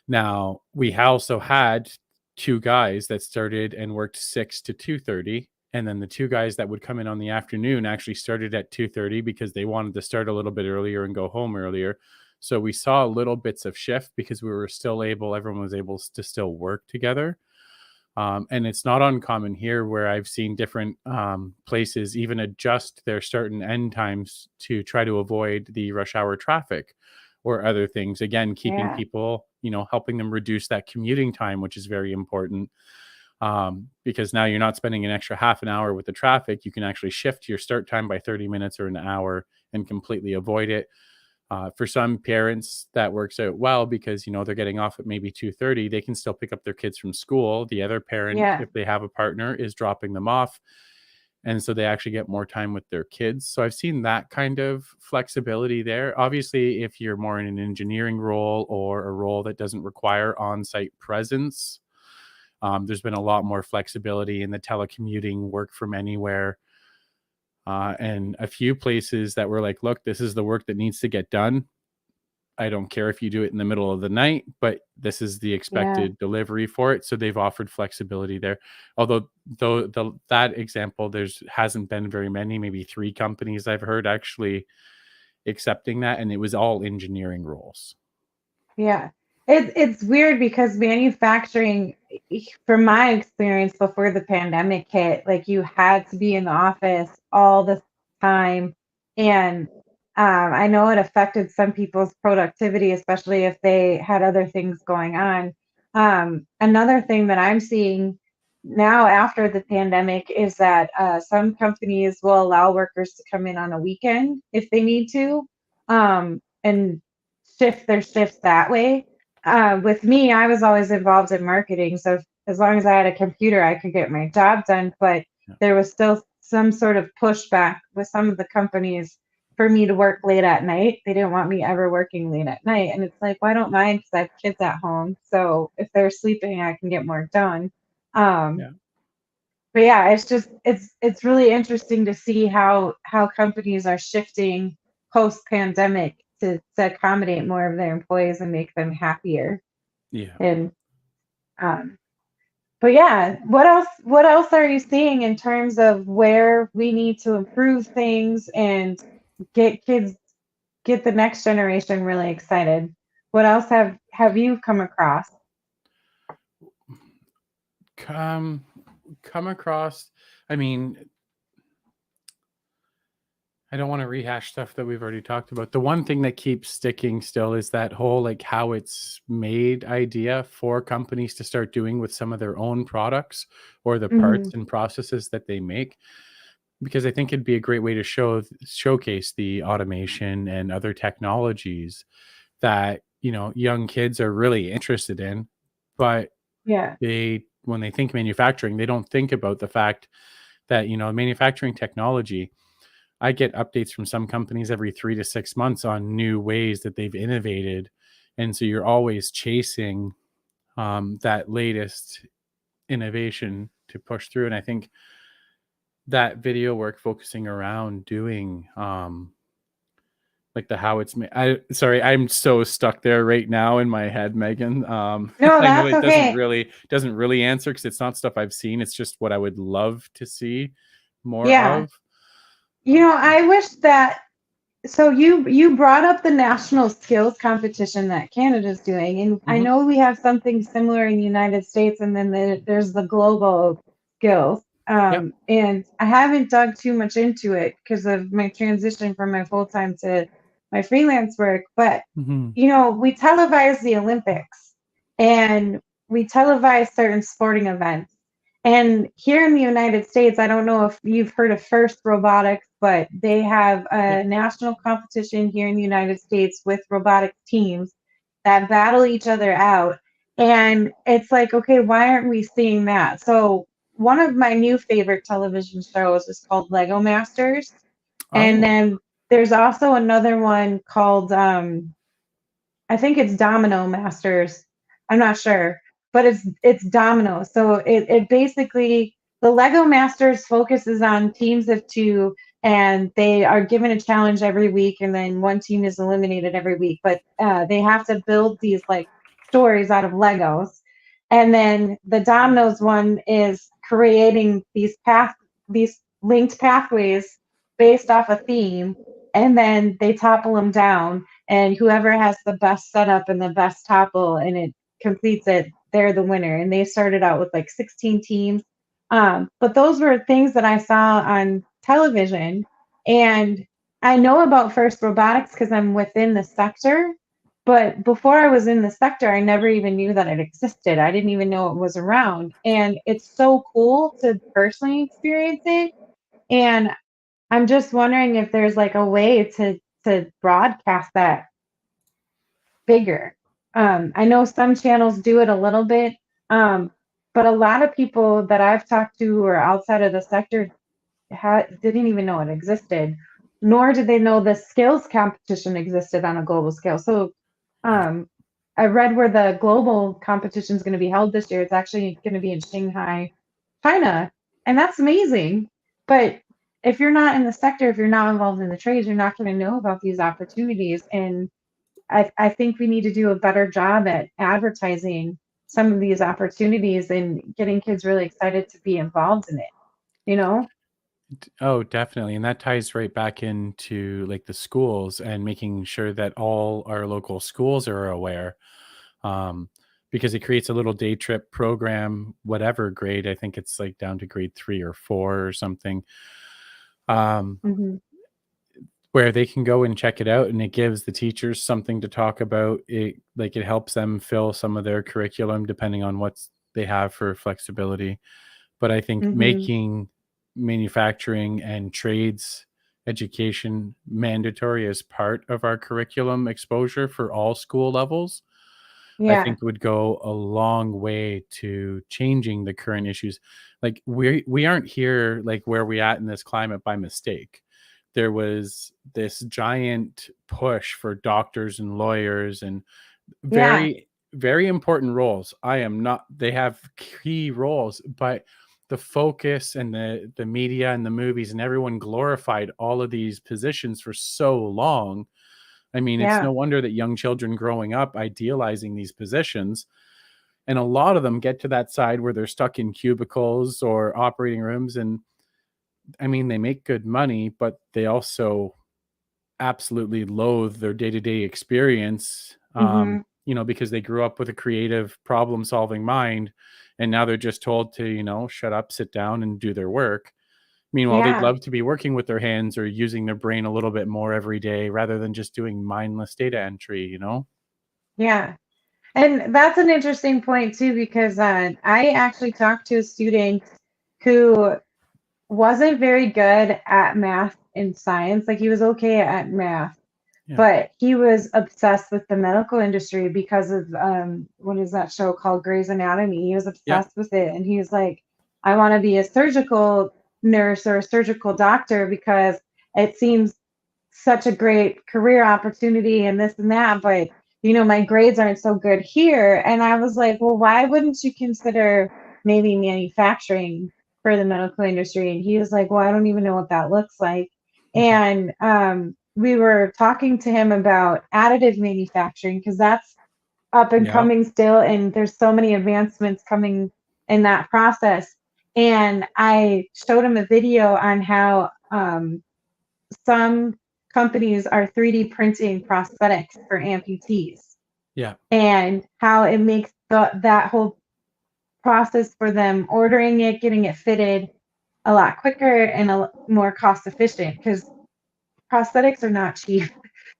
Now, we also had two guys that started and worked 6 to 2:30, And then the two guys that would come in on the afternoon actually started at 2:30 because they wanted to start a little bit earlier and go home earlier. So we saw little bits of shift because we were still able, everyone was able to still work together. And it's not uncommon here where I've seen different places even adjust their start and end times to try to avoid the rush hour traffic or other things. Again, keeping Yeah. people, helping them reduce that commuting time, which is very important, because now you're not spending an extra half an hour with the traffic. You can actually shift your start time by 30 minutes or an hour and completely avoid it. For some parents, that works out well because they're getting off at maybe 2:30. They can still pick up their kids from school. The other parent, Yeah. if they have a partner, is dropping them off, and so they actually get more time with their kids. So I've seen that kind of flexibility there. Obviously, if you're more in an engineering role or a role that doesn't require on-site presence, there's been a lot more flexibility in the telecommuting, work from anywhere, and a few places that were like, look, this is the work that needs to get done. I don't care if you do it in the middle of the night, but this is the Yeah. expected delivery for it. So they've offered flexibility there. Although that example, there's hasn't been very many, maybe 3 companies I've heard actually accepting that, and it was all engineering roles. Yeah. It's weird because manufacturing, from my experience before the pandemic hit, like you had to be in the office all the time. And I know it affected some people's productivity, especially if they had other things going on. Another thing that I'm seeing now after the pandemic is that some companies will allow workers to come in on a weekend if they need to. And shift their shifts that way. With me, I was always involved in marketing, so as long as I had a computer, I could get my job done. But Yeah. there was still some sort of pushback with some of the companies for me to work late at night. They didn't want me ever working late at night, and it's like, well, I don't mind because I have kids at home. So if they're sleeping, I can get more done. Um, Yeah. but yeah, it's really interesting to see how companies are shifting post pandemic to accommodate more of their employees and make them happier. Yeah. And um, but yeah, what else are you seeing in terms of where we need to improve things and get kids get the next generation really excited? What else have you come across? Come come across, I mean, I don't want to rehash stuff that we've already talked about. The one thing that keeps sticking still is that whole like how it's made idea for companies to start doing with some of their own products or the parts Hmm. and processes that they make, because I think it'd be a great way to showcase the automation and other technologies that, young kids are really interested in, but Yeah, they when they think manufacturing, they don't think about the fact that, manufacturing technology, I get updates from some companies every 3 to 6 months on new ways that they've innovated. And so you're always chasing that latest innovation to push through. And I think that video work focusing around doing like the how it's made. Sorry, I'm so stuck there right now in my head, Megan. no, I know that's it doesn't okay. really answer because it's not stuff I've seen. It's just what I would love to see more Yeah, of. I wish that. So you brought up the national skills competition that Canada's doing, and I Mhm. know we have something similar in the United States, and then there's the global skills. Yep. And I haven't dug too much into it because of my transition from my full time to my freelance work. But Mhm. we televise the Olympics, and we televise certain sporting events. And here in the United States, I don't know if you've heard of First Robotics, but they have Yep. a national competition here in the United States with robotic teams that battle each other out. And it's like, okay, why aren't we seeing that? So, one of my new favorite television shows is called Lego Masters. And Oh. then there's also another one called I think it's Domino Masters. I'm not sure, but it's Domino. So it basically the Lego Masters focuses on teams of two, and they are given a challenge every week, and then one team is eliminated every week. But they have to build these like stories out of Legos, and then the Dominoes one is creating these these linked pathways based off a theme, and then they topple them down, and whoever has the best setup and the best topple and it completes it, they're the winner. And they started out with like 16 teams. But those were things that I saw on television, and I know about FIRST Robotics because I'm within the sector. But before I was in the sector, I never even knew that it existed. I didn't even know it was around. And it's so cool to personally experience it. And I'm just wondering if there's like a way to broadcast that bigger. I know some channels do it a little bit, but a lot of people that I've talked to who are outside of the sector didn't even know it existed, nor did they know the skills competition existed on a global scale. So Yeah. um, I read where the global competition is going to be held this year. It's actually going to be in Shanghai, China, and that's amazing. But if you're not in the sector, if you're not involved in the trades, you're not going to know about these opportunities. And I think we need to do a better job at advertising some of these opportunities and getting kids really excited to be involved in it, you know? Oh, definitely. And that ties right back into like the schools and making sure that all our local schools are aware. Um, because it creates a little day trip program, whatever grade. I think it's like down to grade 3 or 4 or something. Um, Hmm. where they can go and check it out, and it gives the teachers something to talk about. It helps them fill some of their curriculum depending on what they have for flexibility. But I think Hmm. making manufacturing and trades education mandatory as part of our curriculum exposure for all school levels, I Yeah. think would go a long way to changing the current issues. Like we aren't here like where we at in this climate by mistake. There was this giant push for doctors and lawyers and Yeah. very, very important roles. I am not, they have key roles, but the focus and the media and the movies and everyone glorified all of these positions for so long. I mean, it's Yeah. no wonder that young children growing up idealizing these positions, and a lot of them get to that side where they're stuck in cubicles or operating rooms. And I mean, they make good money, but they also absolutely loathe their day-to-day experience, Hmm. because they grew up with a creative problem solving mind, and now they're just told to, shut up, sit down and do their work. Meanwhile, they'd Yeah. love to be working with their hands or using their brain a little bit more every day rather than just doing mindless data entry. Yeah. And that's an interesting point too, because I actually talked to a student who wasn't very good at math and science. Like he was okay at math, Yeah. but he was obsessed with the medical industry because of what is that show called Grey's Anatomy. He was Yeah. obsessed with it, and he was like, I want to be a surgical nurse or a surgical doctor because it seems such a great career opportunity and this and that, but my grades aren't so good here. And I was like, well, why wouldn't you consider maybe manufacturing for the medical industry? And he was like, well, I don't even know what that looks like. Mhm. And we were talking to him about additive manufacturing because that's up and Yeah. coming still, and there's so many advancements coming in that process. And I showed him a video on how some companies are 3D printing prosthetics for amputees, Yeah. and how it makes that whole process for them ordering it, getting it fitted a lot quicker and more cost efficient because prosthetics are not cheap.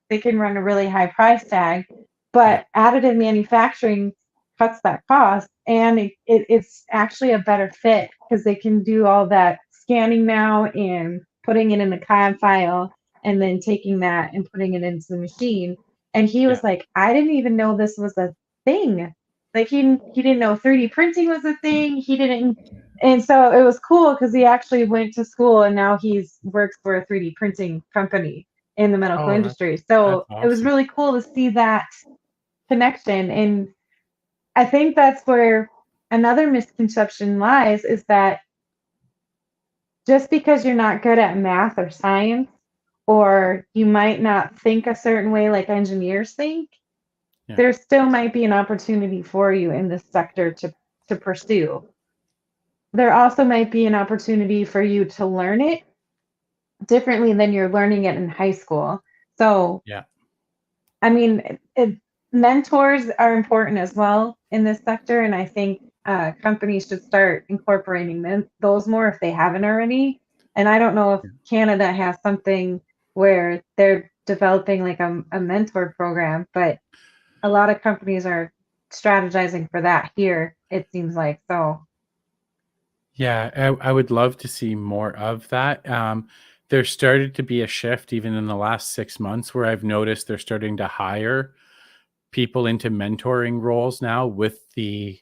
They can run a really high price tag, Yeah. but additive manufacturing cuts that cost, and it's actually a better fit because they can do all that scanning now and putting it in the CAD file and then taking that and putting it into the machine. And he Yeah. was like, I didn't even know this was a thing. Like he didn't know 3D printing was a thing. He didn't, and so it was cool because he actually went to school and now he's works for a 3D printing company in the medical Oh, industry. that's So it was awesome. really cool to see that connection. And I think that's where another misconception lies is that just because you're not good at math or science, or you might not think a certain way like engineers think, Yeah. there still might be an opportunity for you in this sector to pursue. there also might be an opportunity for you to learn it differently than you're learning it in high school. So, Yeah. I mean, mentors are important as well in this sector, and I think companies should start incorporating those more if they haven't already. And I don't know if Canada has something where they're developing like a mentor program, but a lot of companies are strategizing for that here, it seems like. So, Yeah, I would love to see more of that. There started to be a shift even in the last 6 months where I've noticed they're starting to hire people into mentoring roles now with the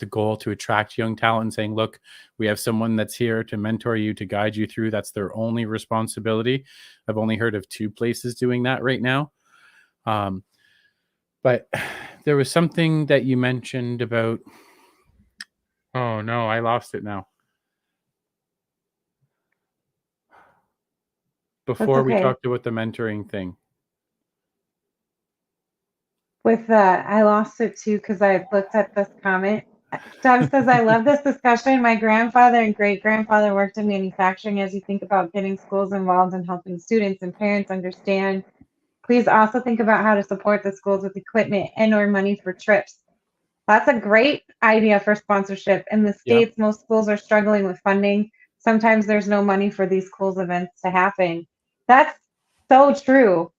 goal to attract young talent and saying, look, we have someone that's here to mentor you, to guide you through. That's their only responsibility. I've only heard of 2 places doing that right now. Um, but there was something that you mentioned about, oh no, I lost it now. that's Before we okay. talked about the mentoring thing. With I lost it too because I looked at this comment. Deb says, I love this discussion. My grandfather and great grandfather worked in manufacturing. As you think about getting schools involved and helping students and parents understand, please also think about how to support the schools with equipment and or money for trips. That's a great idea for sponsorship. In the Yeah. States, most schools are struggling with funding. Sometimes there's no money for these schools events to happen. That's so true.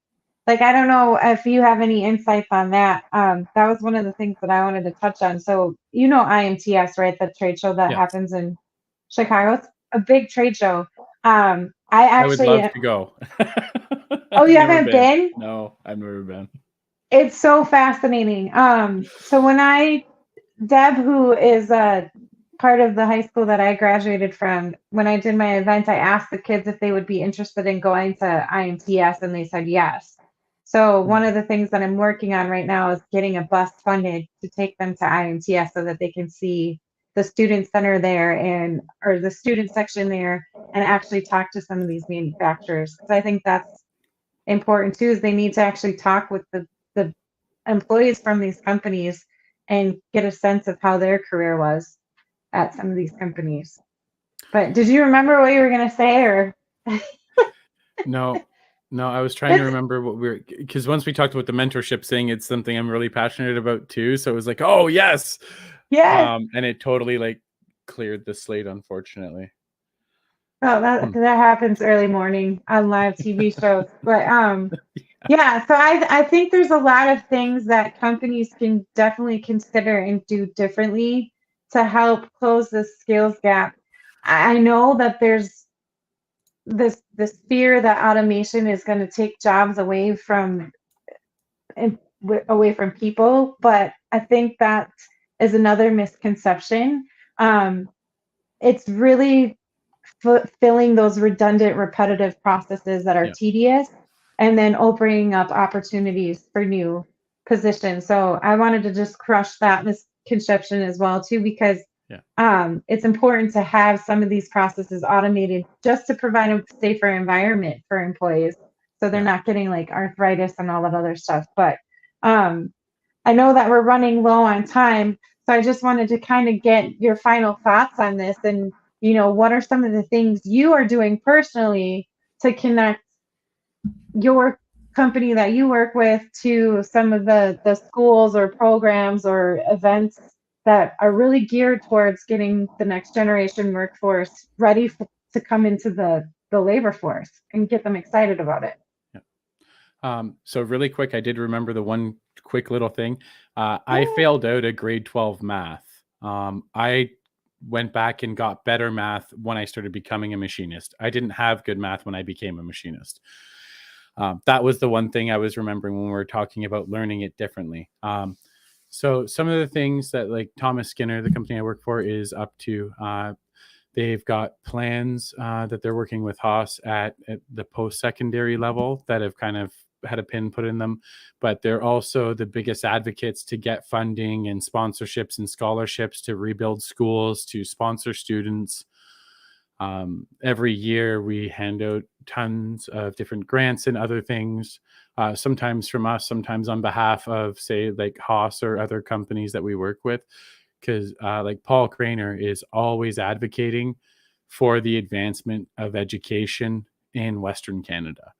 Like, I don't know if you have any insights on that. That was one of the things that I wanted to touch on. So, you know, IMTS, right? The trade show that Yes. happens in Chicago. It's a big trade show. I I would love actually, to go. oh, I've you never haven't been. been? No, I've never been. It's so fascinating. So when Deb, who is part of the high school that I graduated from, when I did my event, I asked the kids if they would be interested in going to IMTS, and they said yes. So one of the things that I'm working on right now is getting a bus funded to take them to IMTS so that they can see the student center there and or the student section there and actually talk to some of these manufacturers. Because I think that's important too, is they need to actually talk with the employees from these companies and get a sense of how their career was at some of these companies. But did you remember what you were going to say or No, no, I was trying to it's remember what because once we talked about the mentorship thing, it's something I'm really passionate about too. So it was like, oh yes. yes. And it totally like cleared the slate, unfortunately. Oh, Hmm. that happens early morning on live TV shows. But yeah, so I think there's a lot of things that companies can definitely consider and do differently to help close the skills gap. I know that there's this fear that automation is going to take jobs away from away from people, but I think that is another misconception. Um, it's really filling those redundant, repetitive processes that are Yeah. tedious and then opening up opportunities for new positions. So I wanted to just crush that misconception as well too, because Yeah. it's important to have some of these processes automated just to provide a safer environment for employees so they're Yeah. not getting like arthritis and all that other stuff. But um, I know that we're running low on time, so I just wanted to kind of get your final thoughts on this and, you know, what are some of the things you are doing personally to connect your company that you work with to some of the schools or programs or events that are really geared towards getting the next generation workforce ready to come into the labor force and get them excited about it. Yeah. So really quick, I did remember the one quick little thing. I failed out a grade 12 math. I went back and got better math when I started becoming a machinist. I didn't have good math when I became a machinist. That was the one thing I was remembering when we were talking about learning it differently. So some of the things that like Thomas Skinner, the company I work for, is up to. They've got plans that they're working with Haas at the post-secondary level that have kind of had a pin put in them, but they're also the biggest advocates to get funding and sponsorships and scholarships to rebuild schools, to sponsor students. Every year we hand out tons of different grants and other things, sometimes from us, sometimes on behalf of, say, like Haas or other companies that we work with. because like Paul Craner is always advocating for the advancement of education in Western Canada.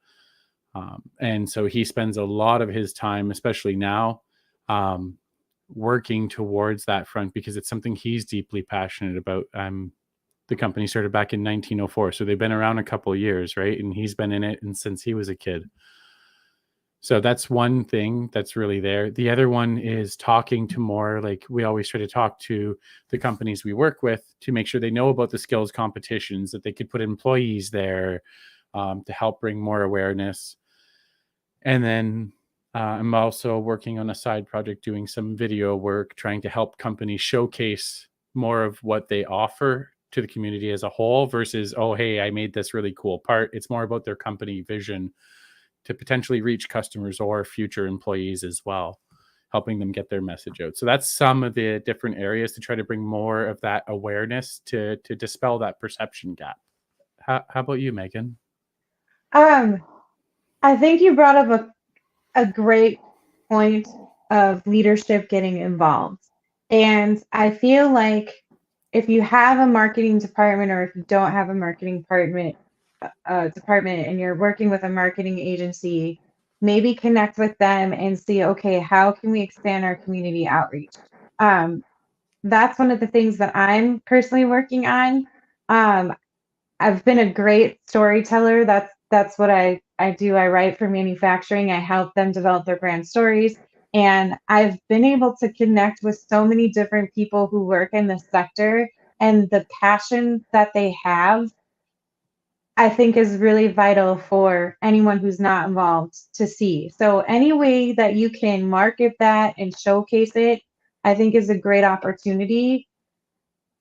And so he spends a lot of his time, especially now, um, working towards that front because it's something he's deeply passionate about. The company started back in 1904, so they've been around a couple of years, right? And he's been in it and since he was a kid. So that's one thing that's really there. The other one is talking to more, like we always try to talk to the companies we work with to make sure they know about the skills competitions, that they could put employees there to help bring more awareness. And then I'm also working on a side project doing some video work, trying to help companies showcase more of what they offer to the community as a whole versus, oh, hey, I made this really cool part. It's more about their company vision to potentially reach customers or future employees as well, helping them get their message out. So that's some of the different areas to try to bring more of that awareness to dispel that perception gap. How about you, Megan? Um, I think you brought up a great point of leadership getting involved. And I feel like if you have a marketing department or if you don't have a marketing department and you're working with a marketing agency, maybe connect with them and see, okay, how can we expand our community outreach? Um, that's one of the things that I'm personally working on. Um, I've been a great storyteller. That's what I do. I write for manufacturing. I help them develop their brand stories. And I've been able to connect with so many different people who work in the sector, and the passion that they have, I think, is really vital for anyone who's not involved to see. So any way that you can market that and showcase it, I think is a great opportunity.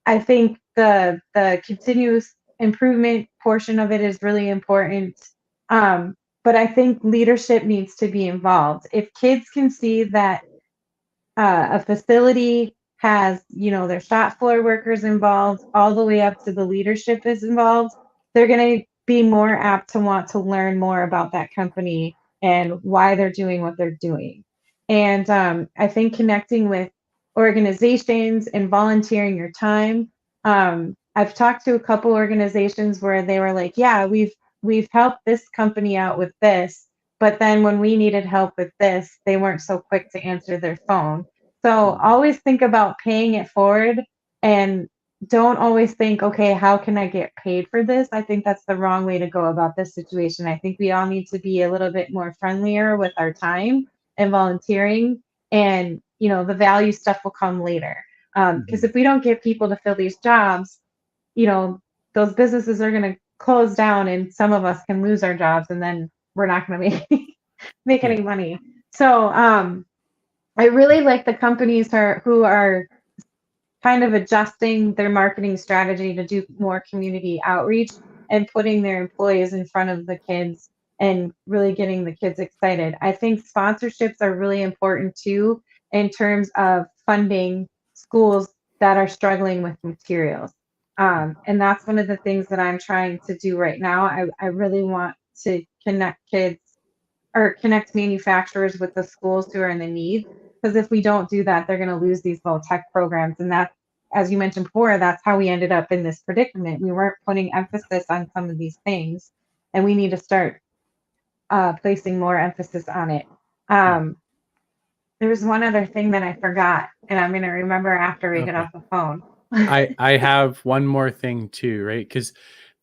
I think the continuous improvement portion of it is really important. But I think leadership needs to be involved. If kids can see that a facility has, their shop floor workers involved, all the way up to the leadership is involved, they're going to be more apt to want to learn more about that company and why they're doing what they're doing. And I think connecting with organizations and volunteering your time. I've talked to a couple organizations where they were like, yeah, we've helped this company out with this, but then when we needed help with this, they weren't so quick to answer their phone. So always think about paying it forward, and don't always think, okay, how can I get paid for this? I think that's the wrong way to go about this situation. I think we all need to be a little bit more friendlier with our time and volunteering, and the value stuff will come later. Because if we don't get people to fill these jobs, those businesses are going to close down, and some of us can lose our jobs, and then we're not going to make Yeah. any money. So I really like the companies who are kind of adjusting their marketing strategy to do more community outreach and putting their employees in front of the kids and really getting the kids excited. I think sponsorships are really important too in terms of funding schools that are struggling with materials. And that's one of the things that I'm trying to do right now. I really want to connect kids or connect manufacturers with the schools who are in the need. Because if we don't do that, they're going to lose these low tech programs. And that, as you mentioned before, that's how we ended up in this predicament. We weren't putting emphasis on some of these things, and we need to start placing more emphasis on it. There was one other thing that I forgot, and I'm going to remember after we get Okay. off the phone. I have one more thing too, right? Because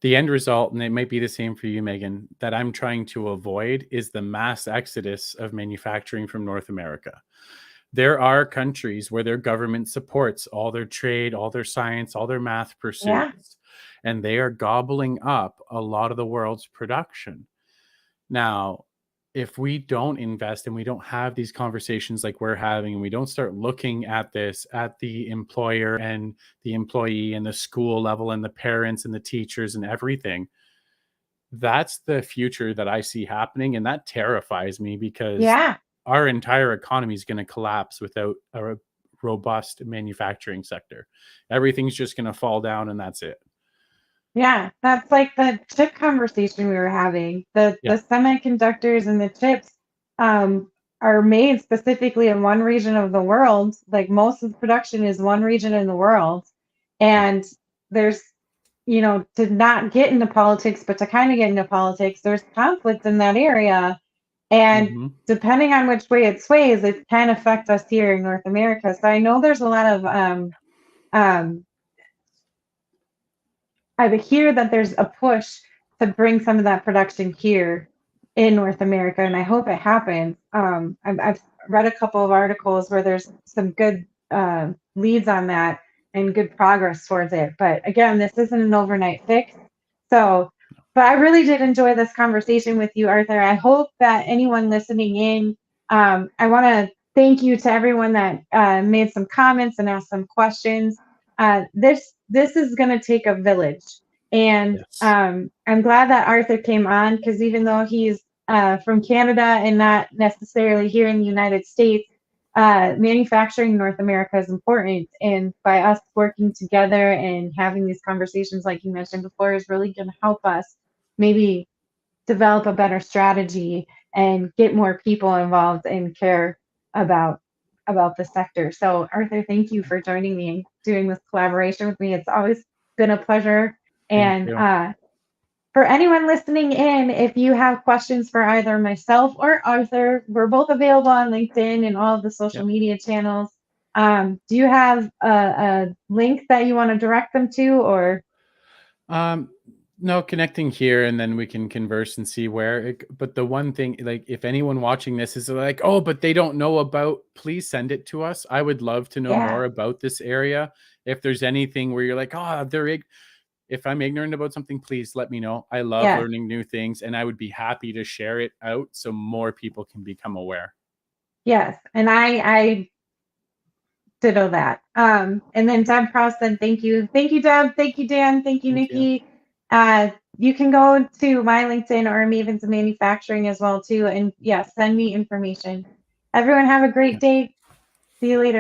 the end result, and it might be the same for you, Megan, that I'm trying to avoid is the mass exodus of manufacturing from North America. There are countries where their government supports all their trade, all their science, all their math Yeah, pursuits, and they are gobbling up a lot of the world's production. Now, if we don't invest and we don't have these conversations like we're having, and we don't start looking at this at the employer and the employee and the school level and the parents and the teachers and everything, that's the future that I see happening. And that terrifies me because yeah. our entire economy is going to collapse without a robust manufacturing sector. Everything's just going to fall down and that's it. Yeah, that's like the chip conversation we were having. The Yeah. semiconductors and the chips. are made specifically in one region of the world. Like most of the production is one region in the world. Yeah. And there's, to not get into politics, but to kind of get into politics, there's conflict in that area. And Hmm. depending on which way it sways, it can affect us here in North America. So I know there's a lot of um, I hear that there's a push to bring some of that production here in North America, and I hope it happens. I've read a couple of articles where there's some good leads on that and good progress towards it. But again, this isn't an overnight fix. So, but I really did enjoy this conversation with you, Arthur. I hope that anyone listening in, I want to thank you to everyone that made some comments and asked some questions. This is going to take a village, and Yes. I'm glad that Arthur came on, because even though he's from Canada and not necessarily here in the United States, manufacturing in North America is important, and by us working together and having these conversations, like you mentioned before, is really going to help us maybe develop a better strategy and get more people involved and care about the sector. So Arthur, thank you for joining me and doing this collaboration with me. It's always been a pleasure. Thank And you. for anyone listening in, if you have questions for either myself or Arthur, we're both available on LinkedIn and all of the social Yep. media channels. Do you have a link that you want to direct them to, or? Um, no, connecting here and then we can converse and see where but the one thing, like if anyone watching this is like, oh, but they don't know about, please send it to us. I would love to know Yeah, more about this area. If there's anything where you're like, oh, if I'm ignorant about something, please let me know. I love yeah, learning new things and I would be happy to share it out so more people can become aware. yes. And I ditto that. And then Deb Crossan, thank you. Thank you, Deb. Thank you, Dan. Thank you, Thank you. Nikki. You can go to my LinkedIn or Mavens of Manufacturing as well too. And yes, send me information. Everyone have a great Yeah. day. See you later.